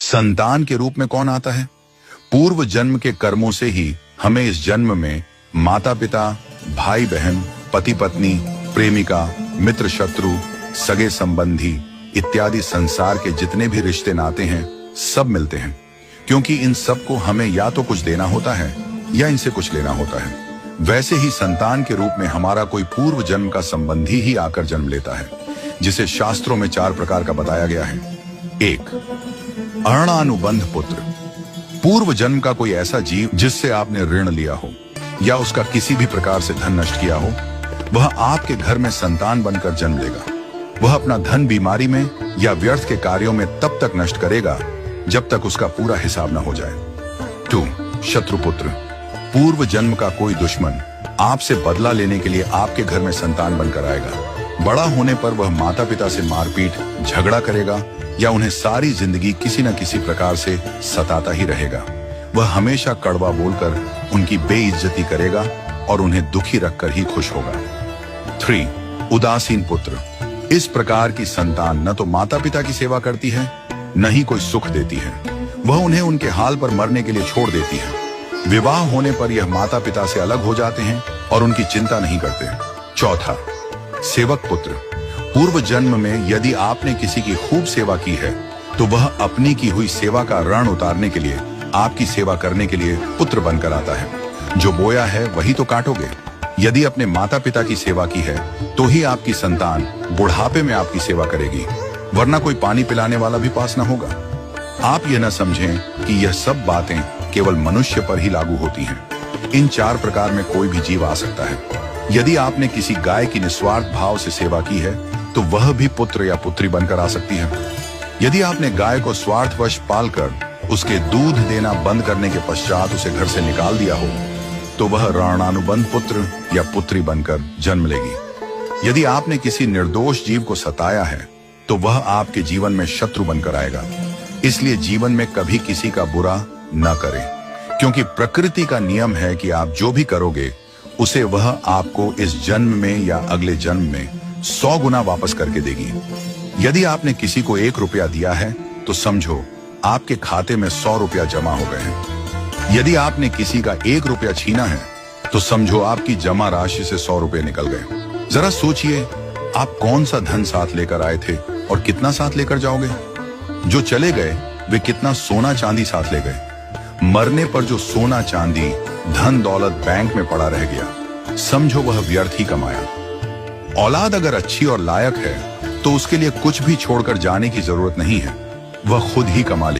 संतान के रूप में कौन आता है? पूर्व जन्म के कर्मों से ही हमें इस जन्म में माता पिता, भाई बहन, पति पत्नी, प्रेमिका, मित्र शत्रु, सगे संबंधी इत्यादि संसार के जितने भी रिश्ते नाते हैं सब मिलते हैं, क्योंकि इन सब को हमें या तो कुछ देना होता है या इनसे कुछ लेना होता है। वैसे ही संतान के रूप में हमारा कोई पूर्व जन्म का संबंधी ही आकर जन्म लेता है, जिसे शास्त्रों में 4 प्रकार का बताया गया है। 1. अणानुबंध पुत्र। पूर्व जन्म का कोई ऐसा जीव जिससे आपने ऋण लिया हो या उसका किसी भी प्रकार से धन नष्ट किया हो, वह आपके घर में संतान बनकर जन्म लेगा। वह अपना धन बीमारी में या व्यर्थ के कार्यों में तब तक नष्ट करेगा जब तक उसका पूरा हिसाब न हो जाए। 2. शत्रुपुत्र। पूर्व जन्म का कोई दुश्मन आपसे बदला लेने के लिए आपके घर में संतान बनकर आएगा। बड़ा होने पर वह माता पिता से मारपीट, झगड़ा करेगा या उन्हें सारी जिंदगी किसी न किसी प्रकार से सताता ही रहेगा। वह हमेशा कड़वा बोलकर उनकी बेइज्जती करेगा और उन्हें दुखी रखकर ही खुश होगा। 3. उदासीन पुत्र। इस प्रकार की संतान न तो माता पिता की सेवा करती है, न ही कोई सुख देती है। वह उन्हें उनके हाल पर मरने के लिए छोड़ देती है। विवाह होने पर यह माता पिता से अलग हो जाते हैं और उनकी चिंता नहीं करते। 4. सेवक पुत्र। पूर्व जन्म में यदि आपने किसी की खूब सेवा की है तो वह अपनी की हुई सेवा का ऋण उतारने के लिए आपकी सेवा करने के लिए पुत्र बनकर आता है। जो बोया है वही तो काटोगे। यदि अपने माता पिता की सेवा की है तो ही आपकी संतान बुढ़ापे में आपकी सेवा करेगी, वरना कोई पानी पिलाने वाला भी पास न होगा। आप यह न समझें कि यह सब बातें केवल मनुष्य पर ही लागू होती हैं। इन 4 प्रकार में कोई भी जीव आ सकता है। यदि आपने किसी गाय की निस्वार्थ भाव से सेवा की है तो वह भी पुत्र या पुत्री बनकर आ सकती है। यदि आपने गाय को स्वार्थवश पालकर उसके दूध देना बंद करने के पश्चात उसे घर से निकाल दिया हो तो वह ऋणानुबंध पुत्र या पुत्री बनकर जन्म लेगी। यदि आपने किसी निर्दोष जीव को सताया है तो वह आपके जीवन में शत्रु बनकर आएगा। इसलिए जीवन में कभी किसी का बुरा न करें, क्योंकि प्रकृति का नियम है कि आप जो भी करोगे उसे वह आपको इस जन्म में या अगले जन्म में 100 गुना वापस करके देगी। यदि आपने किसी को 1 रुपया दिया है तो समझो आपके खाते में 100 रुपया जमा हो गए हैं। यदि आपने किसी का 1 रुपया छीना है तो समझो आपकी जमा राशि से 100 रुपये निकल गए। जरा सोचिए, आप कौन सा धन साथ लेकर आए थे और कितना साथ लेकर जाओगे? जो चले गए वे कितना सोना चांदी साथ ले गए? मरने पर जो सोना चांदी धन दौलत बैंक में पड़ा रह गया, समझो वह व्यर्थ ही कमाया। औलाद अगर अच्छी और लायक है तो उसके लिए कुछ भी छोड़कर जाने की जरूरत नहीं है, वह खुद ही कमा ले।